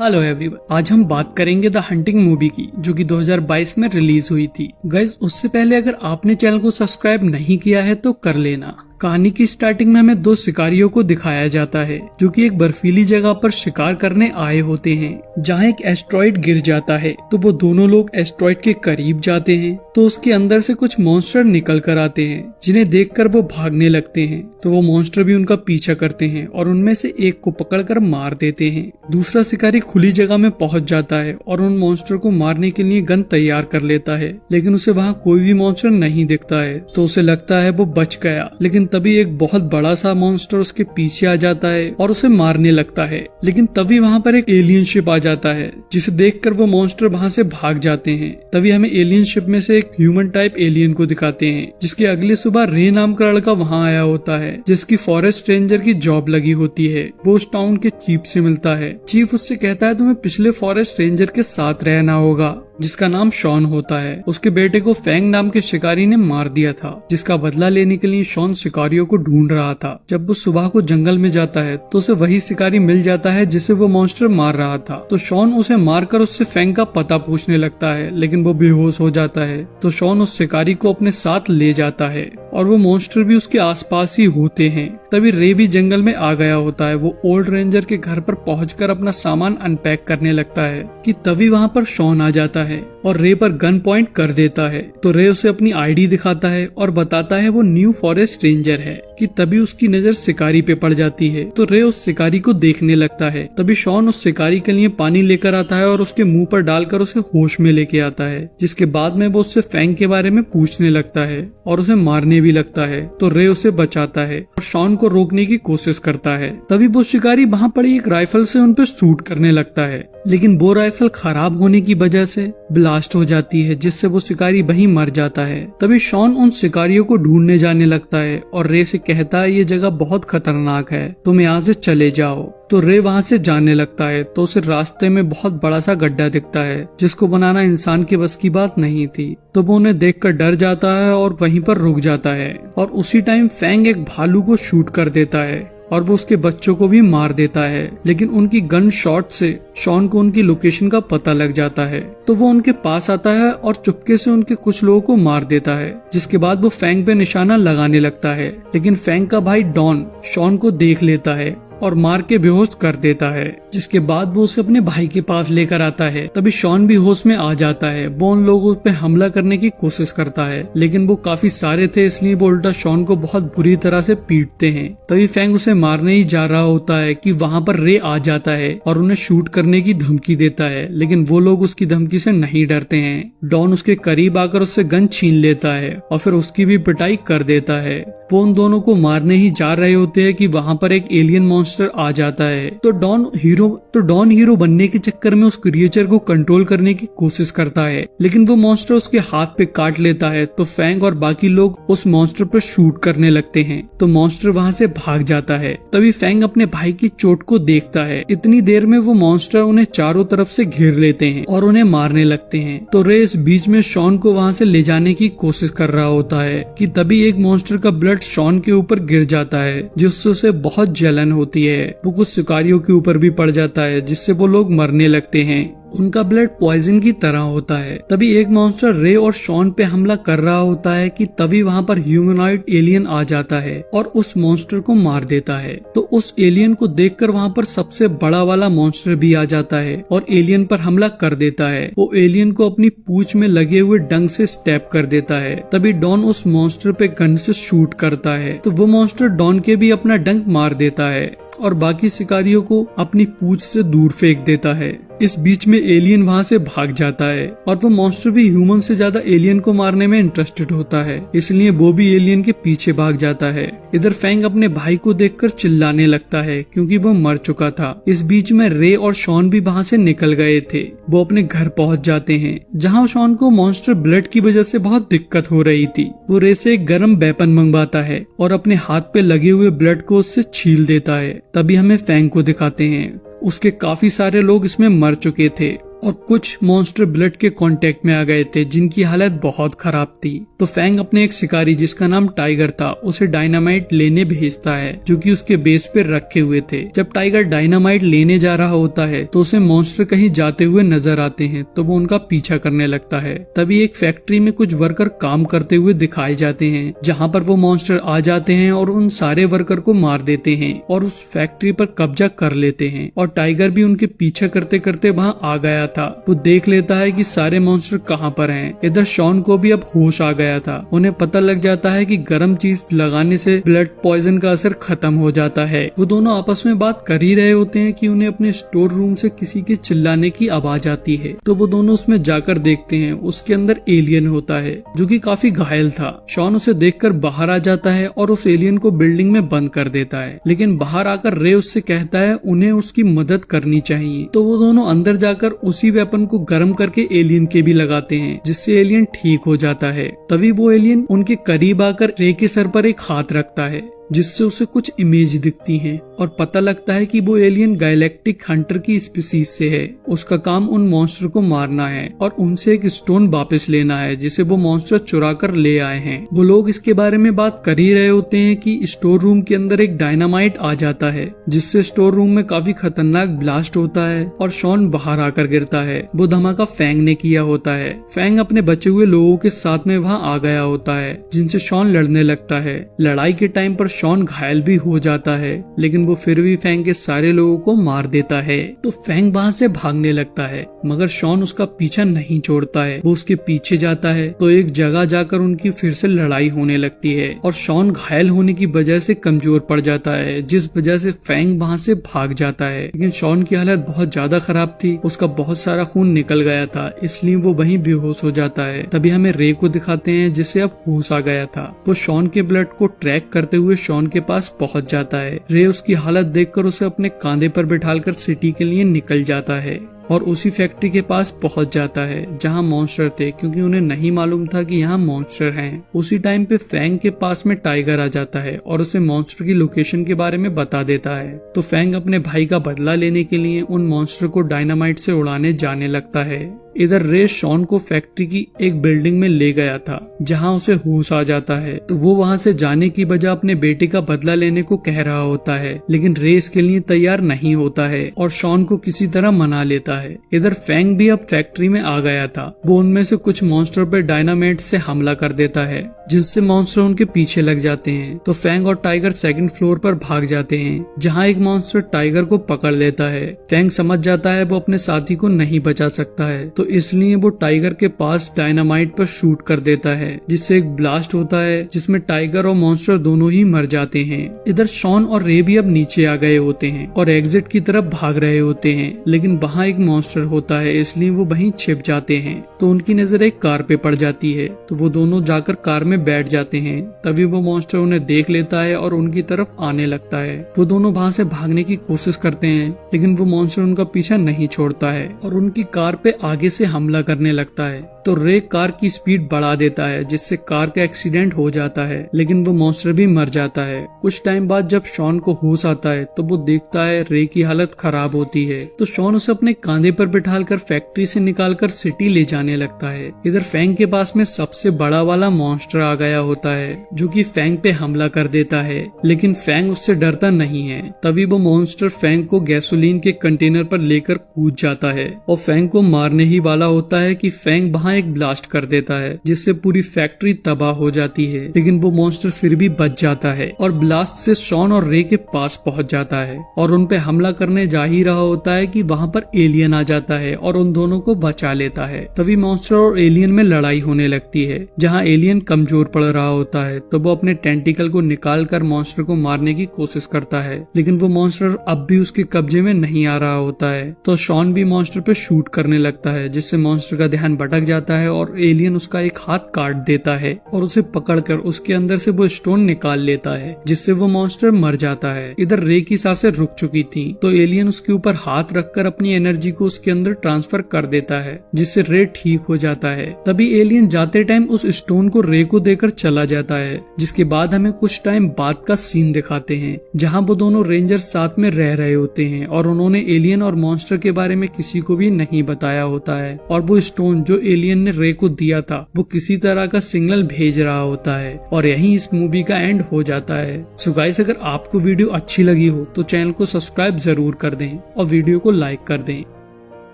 Hello everyone, आज हम बात करेंगे द हंटिंग मूवी की, जो कि 2022 में रिलीज हुई थी। गाइस, उससे पहले अगर आपने चैनल को सब्सक्राइब नहीं किया है तो कर लेना। कहानी की स्टार्टिंग में हमें दो शिकारियों को दिखाया जाता है जो कि एक बर्फीली जगह पर शिकार करने आए होते हैं। जहां एक एस्ट्रॉइड गिर जाता है तो वो दोनों लोग एस्ट्रॉइड के करीब जाते हैं तो उसके अंदर से कुछ मॉन्स्टर निकल कर आते हैं, जिन्हें देखकर वो भागने लगते हैं। तो वो मॉन्स्टर भी उनका पीछा करते हैं और उनमें से एक को पकड़कर मार देते हैं। दूसरा शिकारी खुली जगह में पहुंच जाता है और उन मॉन्स्टर को मारने के लिए गन तैयार कर लेता है, लेकिन उसे वहाँ कोई भी मॉन्स्टर नहीं दिखता है। तो उसे लगता है वो बच गया, लेकिन तभी एक बहुत बड़ा सा मॉन्स्टर उसके पीछे आ जाता है और उसे मारने लगता है। लेकिन तभी वहाँ पर एक एलियन शिप आ जाता है, जिसे देखकर वो मॉन्स्टर वहाँ से भाग जाते हैं। तभी हमें एलियन शिप में से एक ह्यूमन टाइप एलियन को दिखाते हैं, जिसकी अगली सुबह रे नाम का लड़का वहाँ आया होता है, जिसकी फॉरेस्ट रेंजर की जॉब लगी होती है। वो उस टाउन के चीफ से मिलता है। चीफ उससे कहता है तुम्हें पिछले फॉरेस्ट रेंजर के साथ रहना होगा, जिसका नाम शॉन होता है। उसके बेटे को फैंग नाम के शिकारी ने मार दिया था, जिसका बदला लेने के लिए शॉन शिकारियों को ढूंढ रहा था। जब वो सुबह को जंगल में जाता है तो उसे वही शिकारी मिल जाता है जिसे वो मॉन्स्टर मार रहा था। तो शॉन उसे मारकर उससे फैंग का पता पूछने लगता है, लेकिन वो बेहोश हो जाता है। तो शॉन उस शिकारी को अपने साथ ले जाता है और वो मॉन्स्टर भी उसके आसपास ही होते हैं। तभी रे भी जंगल में आ गया होता है। वो ओल्ड रेंजर के घर पर पहुंचकर अपना सामान अनपैक करने लगता है कि तभी वहाँ पर शॉन आ जाता है और रे पर गन पॉइंट कर देता है। तो रे उसे अपनी आईडी दिखाता है और बताता है वो न्यू फॉरेस्ट रेंजर है। कि तभी उसकी नजर शिकारी पे पड़ जाती है। तो रे उस शिकारी को देखने लगता है। तभी शॉन उस शिकारी के लिए पानी लेकर आता है और उसके मुंह पर डालकर उसे होश में लेके आता है, जिसके बाद में वो उससे फैंग के बारे में पूछने लगता है और उसे मारने भी लगता है। तो रे उसे बचाता है और शॉन को रोकने की कोशिश करता है। तभी वो शिकारी वहाँ पड़ी एक राइफल से उन पे शूट करने लगता है, लेकिन वो राइफल खराब होने की वजह से ब्लास्ट हो जाती है, जिससे वो शिकारी वहीं मर जाता है। तभी शॉन उन शिकारियों को ढूंढने जाने लगता है और रे से कहता है ये जगह बहुत खतरनाक है, तुम यहाँ से चले जाओ। तो रे वहाँ से जाने लगता है तो उसे रास्ते में बहुत बड़ा सा गड्ढा दिखता है, जिसको बनाना इंसान के बस की बात नहीं थी। तो वो उन्हें देखकर डर जाता है और वहीं पर रुक जाता है। और उसी टाइम फैंग एक भालू को शूट कर देता है और वो उसके बच्चों को भी मार देता है, लेकिन उनकी गन शॉट से शॉन को उनकी लोकेशन का पता लग जाता है। तो वो उनके पास आता है और चुपके से उनके कुछ लोगों को मार देता है, जिसके बाद वो फैंग पे निशाना लगाने लगता है। लेकिन फैंग का भाई डॉन शॉन को देख लेता है और मार के बेहोश कर देता है, जिसके बाद वो उसे अपने भाई के पास लेकर आता है। तभी शॉन भी होश में आ जाता है। वो उन लोगों पे हमला करने की कोशिश करता है, लेकिन वो काफी सारे थे, इसलिए वो उल्टा शॉन को बहुत बुरी तरह से पीटते हैं। तभी फैंग उसे मारने ही जा रहा होता है कि वहाँ पर रे आ जाता है और उन्हें शूट करने की धमकी देता है, लेकिन वो लोग उसकी धमकी से नहीं डरते हैं। डॉन उसके करीब आकर उससे गन छीन लेता है और फिर उसकी भी पिटाई कर देता है। वो उन दोनों को मारने ही जा रहे होते हैं कि वहाँ पर एक एलियन मॉन्स्टर आ जाता है। तो डॉन हीरो बनने के चक्कर में उस क्रिएचर को कंट्रोल करने की कोशिश करता है, लेकिन वो मॉन्स्टर उसके हाथ पे काट लेता है। तो फैंग और बाकी लोग उस मॉन्स्टर पर शूट करने लगते हैं, तो मॉन्स्टर वहाँ से भाग जाता है। तभी फैंग अपने भाई की चोट को देखता है। इतनी देर में वो मॉन्स्टर उन्हें चारों तरफ से घेर लेते हैं और उन्हें मारने लगते हैं। तो रे इस बीच में शॉन को वहाँ से ले जाने की कोशिश कर रहा होता है कि तभी एक मॉन्स्टर का ब्लड शॉन के ऊपर गिर जाता है, जिससे उसे बहुत जलन होती है। वो कुछ शिकारियों के ऊपर भी पड़ जाता है, जिससे वो लोग मरने लगते हैं। उनका ब्लड पॉइजन की तरह होता है। तभी एक मॉन्स्टर रे और शॉन पे हमला कर रहा होता है कि तभी वहाँ पर ह्यूमनॉइड एलियन आ जाता है और उस मॉन्स्टर को मार देता है। तो उस एलियन को देखकर वहाँ पर सबसे बड़ा वाला मॉन्स्टर भी आ जाता है और एलियन पर हमला कर देता है। वो एलियन को अपनी पूंछ में लगे हुए डंक से स्टैप कर देता है। तभी डॉन उस मॉन्स्टर पे गन से शूट करता है, तो वो मॉन्स्टर डॉन के भी अपना डंक मार देता है और बाकी शिकारियों को अपनी पूंछ से दूर फेंक देता है। इस बीच में एलियन वहाँ से भाग जाता है और वो मॉन्स्टर भी ह्यूमन से ज्यादा एलियन को मारने में इंटरेस्टेड होता है, इसलिए वो भी एलियन के पीछे भाग जाता है। इधर फैंग अपने भाई को देखकर चिल्लाने लगता है क्योंकि वो मर चुका था। इस बीच में रे और शॉन भी वहाँ से निकल गए थे। वो अपने घर पहुँच जाते हैं, जहाँ शॉन को मॉन्स्टर ब्लड की वजह से बहुत दिक्कत हो रही थी। वो रे से एक गर्म वेपन मंगवाता है और अपने हाथ पे लगे हुए ब्लड को उससे छील देता है। तभी हमें फैंग को दिखाते हैं। उसके काफी सारे लोग इसमें मर चुके थे और कुछ मॉन्स्टर ब्लड के कांटेक्ट में आ गए थे जिनकी हालत बहुत खराब थी। तो फैंग अपने एक शिकारी जिसका नाम टाइगर था उसे डायनामाइट लेने भेजता है जो कि उसके बेस पे रखे हुए थे। जब टाइगर डायनामाइट लेने जा रहा होता है तो उसे मॉन्स्टर कहीं जाते हुए नजर आते हैं तो वो उनका पीछा करने लगता है। तभी एक फैक्ट्री में कुछ वर्कर काम करते हुए दिखाए जाते हैं जहाँ पर वो मॉन्स्टर आ जाते हैं और उन सारे वर्कर को मार देते हैं और उस फैक्ट्री पर कब्जा कर लेते हैं। और टाइगर भी उनके पीछा करते करते वहाँ आ गया था। वो देख लेता है कि सारे मॉन्स्टर कहाँ पर हैं। इधर शॉन को भी अब होश आ गया था। उन्हें पता लग जाता है कि गर्म चीज लगाने से ब्लड पॉइजन का असर खत्म हो जाता है। वो दोनों आपस में बात कर ही रहे होते हैं कि उन्हें अपने स्टोर रूम से किसी के चिल्लाने की आवाज आती है। तो वो दोनों उसमें जाकर देखते हैं। उसके अंदर एलियन होता है जो कि काफी घायल था। शॉन उसे देखकर बाहर आ जाता है और उस एलियन को बिल्डिंग में बंद कर देता है। लेकिन बाहर आकर रे उससे कहता है उन्हें उसकी मदद करनी चाहिए। तो वो दोनों अंदर जाकर उसी वेपन को गर्म करके एलियन के भी लगाते हैं जिससे एलियन ठीक हो जाता है। तभी वो एलियन उनके करीब आकर रे के सर पर एक हाथ रखता है जिससे उसे कुछ इमेज दिखती हैं और पता लगता है कि वो एलियन गैलेक्टिक हंटर की स्पीसीज से है। उसका काम उन मॉन्स्टर को मारना है और उनसे एक स्टोन वापस लेना है जिसे वो मॉन्स्टर चुरा कर ले आए हैं। वो लोग इसके बारे में बात कर ही रहे होते हैं कि स्टोर रूम के अंदर एक डायनामाइट आ जाता है जिससे स्टोर रूम में काफी खतरनाक ब्लास्ट होता है और शॉन बाहर आकर गिरता है। वो धमाका फैंग ने किया होता है। फैंग अपने बचे हुए लोगों के साथ में वहाँ आ गया होता है जिनसे शॉन लड़ने लगता है। लड़ाई के टाइम पर शॉन घायल भी हो जाता है लेकिन वो फिर भी फैंग के सारे लोगों को मार देता है। तो फैंग वहाँ से भागने लगता है मगर शॉन उसका पीछा नहीं छोड़ता है। वो उसके पीछे जाता है तो एक जगह जाकर उनकी फिर से लड़ाई होने लगती है और शॉन घायल होने की वजह से कमजोर पड़ जाता है जिस वजह से फैंग वहाँ से भाग जाता है। लेकिन शॉन की हालत बहुत ज्यादा खराब थी। उसका बहुत सारा खून निकल गया था इसलिए वो वहीं बेहोश हो जाता है। तभी हमें रे को दिखाते हैं जिसे अब होश आ गया था। वो शॉन के ब्लड को ट्रैक करते हुए शॉन के पास पहुंच जाता है। रे उसकी हालत देखकर उसे अपने कांधे पर बिठाकर सिटी के लिए निकल जाता है और उसी फैक्ट्री के पास पहुंच जाता है जहां मॉन्स्टर थे क्योंकि उन्हें नहीं मालूम था कि यहाँ मॉन्स्टर हैं। उसी टाइम पे फैंग के पास में टाइगर आ जाता है और उसे मॉन्स्टर की लोकेशन के बारे में बता देता है। तो फैंग अपने भाई का बदला लेने के लिए उन मॉन्स्टर को डायनामाइट से उड़ाने जाने लगता है। इधर रे शॉन को फैक्ट्री की एक बिल्डिंग में ले गया था जहां उसे होश आ जाता है। तो वो वहां से जाने की बजाय अपने बेटे का बदला लेने को कह रहा होता है लेकिन रे इसके लिए तैयार नहीं होता है और शॉन को किसी तरह मना लेता है। इधर फैंग भी अब फैक्ट्री में आ गया था। वो उनमें से कुछ मॉन्स्टर पर डायनामाइट से हमला कर देता है जिससे मॉन्स्टर उनके पीछे लग जाते हैं। तो फैंग और टाइगर सेकंड फ्लोर पर भाग जाते हैं जहाँ एक मॉन्स्टर टाइगर को पकड़ लेता है। फैंग समझ जाता है वो अपने साथी को नहीं बचा सकता है तो इसलिए वो टाइगर के पास डायनामाइट पर शूट कर देता है जिससे एक ब्लास्ट होता है जिसमें टाइगर और मॉन्स्टर दोनों ही मर जाते हैं। इधर शॉन और रे भी अब नीचे आ गए होते हैं और एग्जिट की तरफ भाग रहे होते हैं लेकिन वहाँ एक मॉन्स्टर होता है इसलिए वो वहीं छिप जाते हैं। तो उनकी नजर एक कार पे पड़ जाती है तो वो दोनों जाकर कार में बैठ जाते हैं। तभी वो मॉन्स्टर उन्हें देख लेता है और उनकी तरफ आने लगता है। वो दोनों वहाँ से भागने की कोशिश करते हैं लेकिन वो मॉन्स्टर उनका पीछा नहीं छोड़ता है और उनकी कार पे आगे से हमला करने लगता है। तो रे कार की स्पीड बढ़ा देता है जिससे कार का एक्सीडेंट हो जाता है लेकिन वो मॉन्स्टर भी मर जाता है। कुछ टाइम बाद जब शॉन को होश आता है तो वो देखता है रे की हालत खराब होती है। तो शॉन उसे अपने कांधे पर बिठाकर फैक्ट्री से निकालकर सिटी ले जाने लगता है। इधर फैंग के पास में सबसे बड़ा वाला मॉन्स्टर आ गया होता है जो कि फैंग पे हमला कर देता है लेकिन फैंग उससे डरता नहीं है। तभी वो मॉन्स्टर फैंग को गैसोलीन के कंटेनर पर लेकर कूद जाता है और फैंग को मारने ही वाला होता है कि फैंग वहाँ एक ब्लास्ट कर देता है जिससे पूरी फैक्ट्री तबाह हो जाती है। लेकिन वो मॉन्स्टर फिर भी बच जाता है और ब्लास्ट से शॉन और रे के पास पहुंच जाता है और उन पे हमला करने जा ही रहा होता है कि वहाँ पर एलियन आ जाता है और उन दोनों को बचा लेता है। तभी मॉन्स्टर और एलियन में लड़ाई होने लगती है जहाँ एलियन कमजोर पड़ रहा होता है तो वो अपने टेंटिकल को निकाल कर मॉन्स्टर को मारने की कोशिश करता है लेकिन वो मॉन्स्टर अब भी उसके कब्जे में नहीं आ रहा होता है। तो शॉन भी मॉन्स्टर पे शूट करने लगता है जिससे मॉन्स्टर का ध्यान भटक जाता जाता है और एलियन उसका एक हाथ काट देता है और उसे पकड़कर उसके अंदर से वो स्टोन निकाल लेता है, जिससे वो मॉन्स्टर मर जाता है। इधर रे की सांसें रुक चुकी थी तो एलियन उसके ऊपर हाथ रखकर अपनी एनर्जी को उसके अंदर ट्रांसफर कर देता है, जिससे रे ठीक हो जाता है। तभी एलियन जाते टाइम उस स्टोन को रे को देकर चला जाता है, जिसके बाद हमें कुछ टाइम बाद का सीन दिखाते हैं जहाँ वो दोनों रेंजर्स साथ में रह रहे होते हैं और उन्होंने एलियन और मॉन्स्टर के बारे में किसी को भी नहीं बताया होता है, और वो स्टोन जो एलियन ने रे को दिया था वो किसी तरह का सिग्नल भेज रहा होता है। और यहीं इस मूवी का एंड हो जाता है। सो गाइस, अगर आपको वीडियो अच्छी लगी हो तो चैनल को सब्सक्राइब जरूर कर दें और वीडियो को लाइक कर दें।